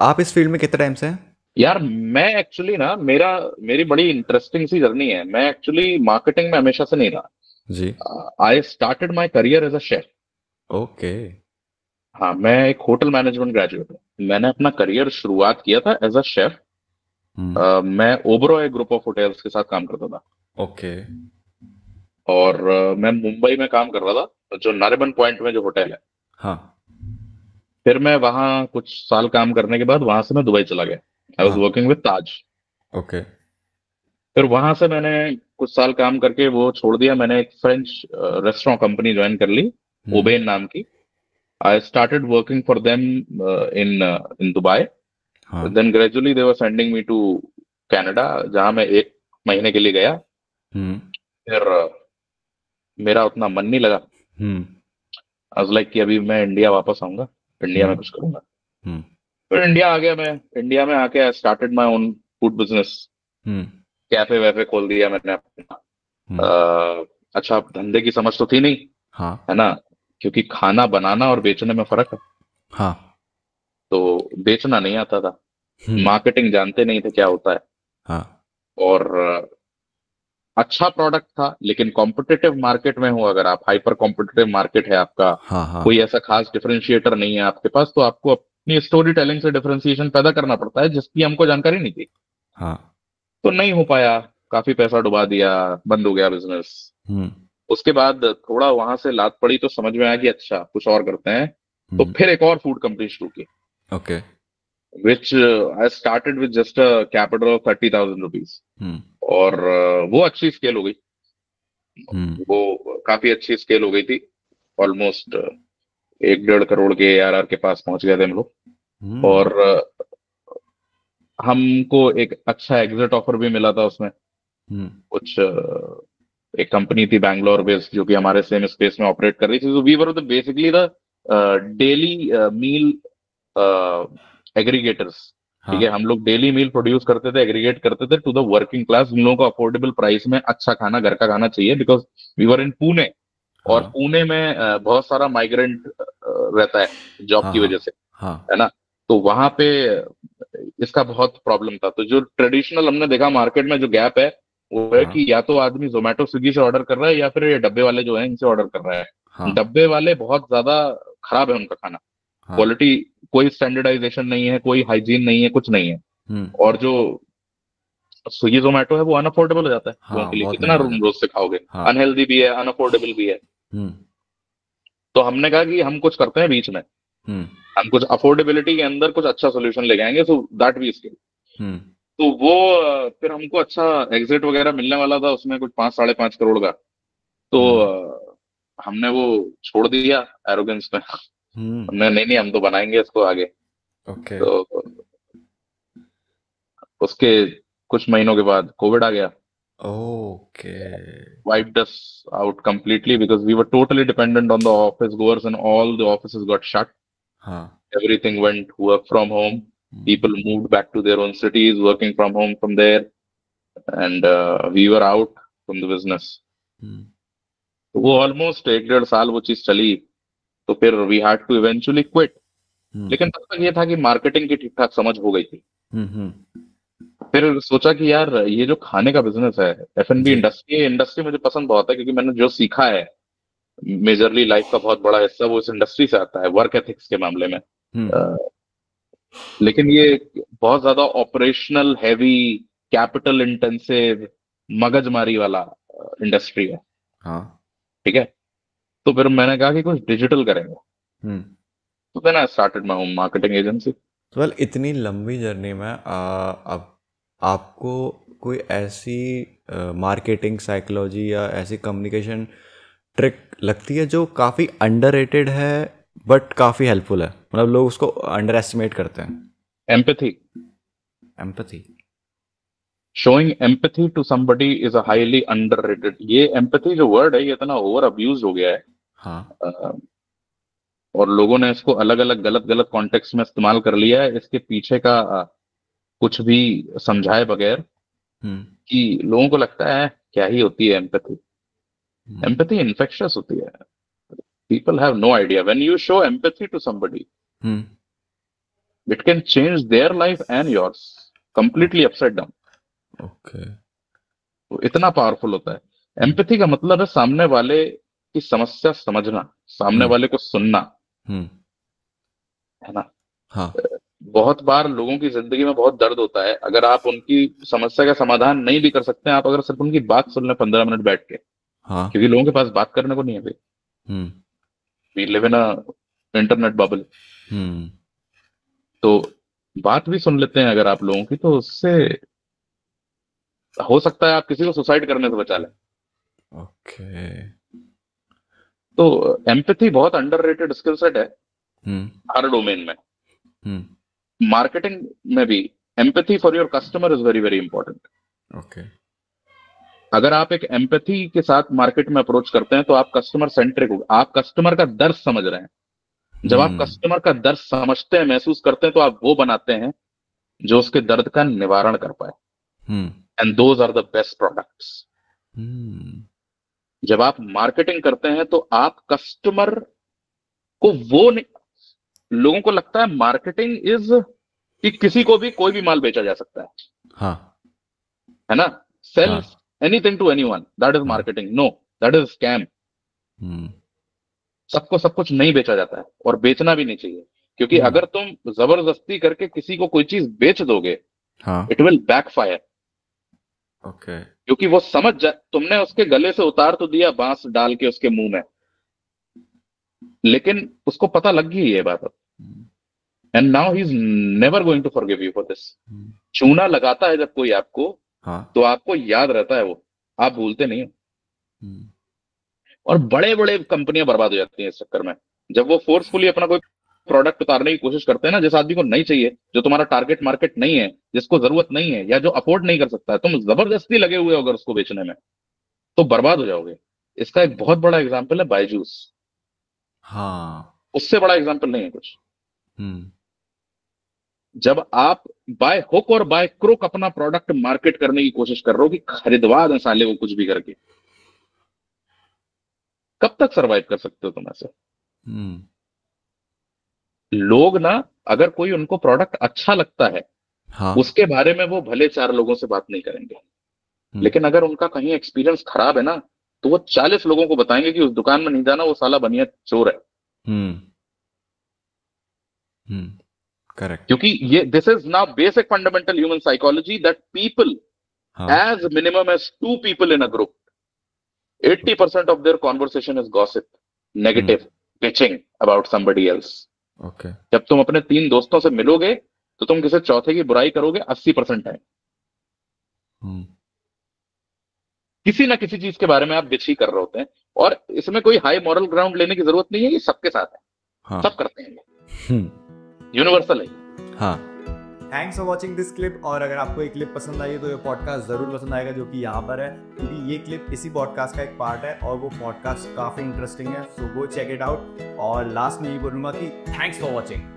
आप इस फील्ड में कितने टाइम से हैं? यार मैं एक्चुअली ना मेरा मेरी बड़ी इंटरेस्टिंग सी जर्नी है। मैं एक्चुअली मार्केटिंग में हमेशा से नहीं जी। रहा। I started my career as a chef. Okay. हाँ, मैं एक होटल मैनेजमेंट ग्रेजुएट हूँ। मैंने अपना करियर शुरुआत किया था एज अ शेफ। हम्म। मैं ओबरॉय ग्रुप ऑफ होटल्स के साथ काम करता था। ओके। और मैं मुंबई में काम कर रहा था, जो नारिमन पॉइंट में जो होटल है। हाँ। फिर मैं वहाँ कुछ साल काम करने के बाद वहां से मैं दुबई चला गया। आई वॉज हाँ। Working with Taj. ओके। फिर वहां से मैंने कुछ साल काम करके वो छोड़ दिया। मैंने एक फ्रेंच रेस्टोरेंट कंपनी ज्वाइन कर ली, हम्म। ओबेन नाम की। I started working for them in in Dubai. हाँ। Then gradually they were sending me to Canada, जहां मैं एक महीने के लिए गया। हम्म। फिर मेरा उतना मन नहीं लगा। हम्म। आई वाज लाइक कि अभी मैं इंडिया वापस आऊंगा, इंडिया में हम्म। कुछ करूंगा। हम्म। फिर इंडिया आ गया। मैं इंडिया में आके I started my own food business. Hmm. Cafe वैफे खोल दिया मैंने अपना। हम्म। अच्छा, धंधे की समझ तो थी नहीं, हाँ। है ना, क्योंकि खाना बनाना और बेचने में फर्क है। हाँ। तो बेचना नहीं आता था, हम्म। मार्केटिंग जानते नहीं थे क्या होता है। हाँ। और अच्छा प्रोडक्ट था, लेकिन कॉम्पिटिटिव मार्केट में हो, अगर आप हाइपर कॉम्पिटिटिव मार्केट है आपका, हाँ। हाँ। कोई ऐसा खास डिफरेंशिएटर नहीं है आपके पास, तो आपको अपनी स्टोरी टेलिंग से डिफरेंशिएशन पैदा करना पड़ता है, जिसकी हमको जानकारी नहीं थी। हाँ। तो नहीं हो पाया। काफी पैसा डुबा दिया, बंद हो गया बिजनेस। हम्म। उसके बाद थोड़ा वहां से लात पड़ी तो समझ में आया कि अच्छा कुछ और करते हैं। तो हम्म। फिर एक और फूड कंपनी शुरू की, okay. Which I started with just a capital of 30,000 rupees. Hmm. और वो अच्छी स्केल हो गई। हम्म। वो काफी अच्छी स्केल हो गई थी। ऑलमोस्ट 1-1.5 करोड़ के ARR के पास पहुंच गए थे हम लोग। हम्म। और हमको एक अच्छा एग्जिट ऑफर भी मिला था उसमें। हम्म। कुछ एक कंपनी थी बैंगलोर बेस्ड, जो कि हमारे सेम स्पेस में ऑपरेट कर रही थी। तो we were the basically the daily meal aggregators. ठीक है, हाँ। हम लोग डेली मील प्रोड्यूस करते थे, एग्रीगेट करते थे टू द वर्किंग क्लास, जिन लोगों को अफोर्डेबल प्राइस में अच्छा खाना, घर का खाना चाहिए। बिकॉज वी वर इन पुणे। और हाँ। पुणे में बहुत सारा माइग्रेंट रहता है जॉब हाँ। की हाँ। वजह से, हाँ। है ना। तो वहां पे इसका बहुत प्रॉब्लम था। तो जो ट्रेडिशनल हमने देखा मार्केट में जो गैप है, वो है हाँ। कि या तो आदमी जोमेटो स्विगी से ऑर्डर कर रहा है, या फिर ये डब्बे वाले जो है इनसे ऑर्डर कर रहा है। हाँ। डब्बे वाले बहुत ज्यादा खराब है उनका खाना, हाँ। क्वालिटी, कोई स्टैंडर्डाइजेशन नहीं है, कोई हाइजीन नहीं है, कुछ नहीं है। हम्म। और जो स्विगी जोमेटो है वो अनअफोर्डेबल हो जाता है लोगों के हाँ, लिए। बहुत कितना महंगा हो रोज जाता है। से खाओगे? हाँ। अनहेल्दी भी है, अनअफोर्डेबल भी है। हम्म। तो हमने कहा कि हम कुछ करते हैं बीच में, हम्म। हम कुछ अफोर्डेबिलिटी के अंदर कुछ अच्छा सोल्यूशन लेके आएंगे, सो दैट वी। हम्म। तो वो फिर हमको अच्छा एग्जिट वगैरह मिलने वाला था उसमें, कुछ 5-5.5 करोड़ का। तो हम्म। हमने वो छोड़ दिया एरोगेंस में। हम्म। हमने नहीं नहीं, हम तो बनाएंगे इसको आगे। ओके। तो उसके कुछ महीनों के बाद कोविड आ गया। Okay. wiped us out completely, because we were totally dependent on the office goers, and all the offices got shut. हाँ। Everything went work from home. Hmm. People moved back to their own cities, working from home from there. And we were out from the business. हम्म। तो वो almost 1-1.5 साल वो चीज चली। तो फिर we had to eventually quit. Hmm. लेकिन तब तक ये था कि मार्केटिंग की ठीक ठाक समझ हो गई थी। हम्म। फिर सोचा कि यार ये जो खाने का बिजनेस है, F&B जी। इंडस्ट्री, ये इंडस्ट्री मुझे पसंद बहुत है, क्योंकि मैंने जो सीखा है, मेजरली लाइफ का बहुत बड़ा हिस्सा वो इस इंडस्ट्री से आता है, वर्क एथिक्स के मामले में। हम्म। अ, लेकिन ये बहुत ज्यादा ऑपरेशनल हैवी, कैपिटल इंटेंसिव, मगजमारी वाला इंडस्ट्री है। हाँ। ठीक है। तो फिर मैंने कहा कि कुछ डिजिटल करेंगे। हम्म। तो then I started my home marketing agency. तो वेल, इतनी लंबी जर्नी में अब आपको कोई ऐसी मार्केटिंग साइकोलॉजी या ऐसी कम्युनिकेशन ट्रिक लगती है जो काफ़ी अंडररेटेड है बट काफ़ी हेल्पफुल है, मतलब लोग उसको अंडर एस्टिमेट करते हैं? Empathy. Empathy. Showing empathy to somebody is a highly underrated. ये एम्पैथी जो वर्ड है, ये इतना ओवर अब्यूज हो गया है। हाँ। अ, और लोगों ने इसको अलग अलग गलत गलत कॉन्टेक्स्ट में इस्तेमाल कर लिया है। इसके पीछे का कुछ भी समझाए बगैर, हम्म। कि लोगों को लगता है क्या ही होती है एम्पैथी। हम्म। एम्पैथी इन्फेक्शियस होती है। People have no idea when you show empathy to somebody. Hmm. It can change their life and yours completely upside down. Okay. तो इतना पावरफुल होता है। एम्पैथी का मतलब है सामने वाले की समस्या समझना, सामने वाले को सुनना, हम्म। है ना। हाँ। बहुत बार लोगों की जिंदगी में बहुत दर्द होता है, अगर आप उनकी समस्या का समाधान नहीं भी कर सकते हैं, आप अगर सिर्फ उनकी बात सुन लें 15 मिनट बैठ के, हाँ। क्योंकि लोगों के पास बात करने को नहीं है भाई। Hmm. We live in a internet bubble. Hmm. तो बात भी सुन लेते हैं अगर आप लोगों की, तो उससे हो सकता है आप किसी को सुसाइड करने से बचा लें। ओके। तो एम्पैथी बहुत अंडररेटेड स्किल सेट है हम्म। हर डोमेन में। हम्म। मार्केटिंग में भी empathy for your customer is very very important. Okay. अगर आप एक एम्पैथी के साथ मार्केट में अप्रोच करते हैं तो आप कस्टमर सेंट्रिक हो, आप कस्टमर का दर्द समझ रहे हैं। जब आप हम्म। कस्टमर का दर्द समझते हैं, महसूस करते हैं, तो आप वो बनाते हैं जो उसके दर्द का निवारण कर पाए। Hmm. And those are the best products. Hmm. जब आप मार्केटिंग करते हैं तो आप कस्टमर को वो नहीं, लोगों को लगता है मार्केटिंग इज कि किसी को भी कोई भी माल बेचा जा सकता हाँ। है ना। सेल हाँ। Anything to anyone, that is हाँ। Marketing. No, that is scam. Hmm. सबको सब कुछ नहीं बेचा जाता है और बेचना भी नहीं चाहिए, क्योंकि हम्म। अगर तुम जबरदस्ती करके किसी को कोई चीज बेच दोगे, हाँ। It will backfire. ओके। क्योंकि वो समझ जा, तुमने उसके गले से उतार तो दिया बांस डाल के उसके मुंह में, लेकिन उसको पता लग गई ये बात। Hmm. And now he is never going to forgive you for this. Hmm. चूना लगाता है जब कोई आपको, हाँ। तो आपको याद रहता है वो, आप भूलते नहीं हो। हम्म। और बड़े बड़े कंपनियां बर्बाद हो जाती हैं इस चक्कर में, जब वो फोर्सफुली अपना कोई प्रोडक्ट उतारने की कोशिश करते हैं ना, जिस आदमी को नहीं चाहिए, जो तुम्हारा टारगेट मार्केट नहीं है, जिसको जरूरत नहीं है, या जो अफोर्ड नहीं कर सकता है, तुम जबरदस्ती लगे हुए हो अगर उसको बेचने में, तो बर्बाद हो जाओगे। इसका एक बहुत बड़ा एग्जाम्पल है बायजूस। हाँ। उससे बड़ा एग्जाम्पल नहीं है कुछ। हम्म। जब आप बाय हुक और बाय क्रोक अपना प्रोडक्ट मार्केट करने की कोशिश कर रहे हो कि खरीदवा दें साले वो कुछ भी करके, कब तक सरवाइव कर सकते हो तुम ऐसे। हम्म। लोग ना, अगर कोई उनको प्रोडक्ट अच्छा लगता है, हाँ। उसके बारे में वो भले 4 लोगों से बात नहीं करेंगे, हम्म। लेकिन अगर उनका कहीं एक्सपीरियंस खराब है ना, तो वो 40 लोगों को बताएंगे कि उस दुकान में नहीं जाना, वो साला बनिया चोर है। हम्म। हम्म। करेक्ट। क्योंकि ये this is now basic fundamental human psychology that people, हाँ। as minimum as 2 people in a group, 80% of their conversation is gossip, hmm. negative, bitching about somebody else. Okay. जब तुम अपने 3 दोस्तों से मिलोगे, तो तुम किसी चौथे की बुराई करोगे 80% टाइम। हम्म। किसी ना किसी चीज के बारे में आप बिच ही कर रहे होते हैं। और इसमें कोई हाई मॉरल ग्राउंड लेने की जरूरत नहीं है, ये सबके साथ है, हाँ। सब करते हैं, हम्म। यूनिवर्सल है। हाँ। Thanks for watching this clip. और अगर आपको ये क्लिप पसंद आई है तो ये पॉडकास्ट ज़रूर पसंद आएगा, जो कि यहाँ पर है, क्योंकि ये क्लिप इसी पॉडकास्ट का एक पार्ट है और वो पॉडकास्ट काफ़ी इंटरेस्टिंग है। सो गो चेक इट आउट। और लास्ट में ये बोलूँगा कि थैंक्स फॉर वॉचिंग।